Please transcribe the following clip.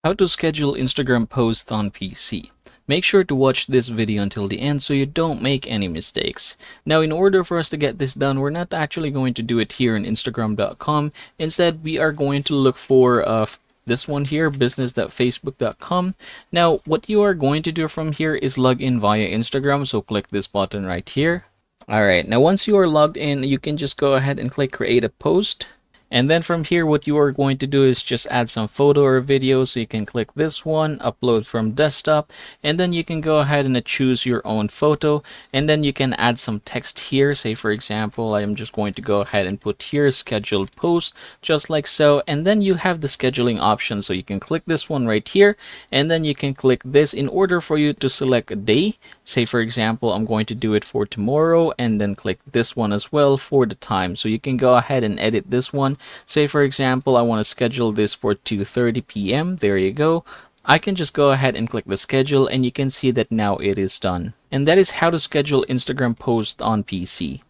How to schedule Instagram posts on PC. Make sure to watch this video until the end so you don't make any mistakes. Now, in order for us to get this done, we're not actually going to do it here in Instagram.com. Instead, we are going to look for this one here, business.facebook.com. Now, what you are going to do from here is log in via Instagram. So click this button right here. Alright, now once you are logged in, you can just go ahead and click create a post. And then from here, what you are going to do is just add some photo or video. So you can click this one, upload from desktop, and then you can go ahead and choose your own photo. And then you can add some text here. Say, for example, I am just going to go ahead and put here scheduled post, just like so. And then you have the scheduling option. So you can click this one right here, and then you can click this in order for you to select a day. Say, for example, I'm going to do it for tomorrow, and then click this one as well for the time. So you can go ahead and edit this one. Say, for example, I want to schedule this for 2:30 p.m. There you go. I can just go ahead and click the schedule, and you can see that now it is done. And that is how to schedule Instagram posts on PC.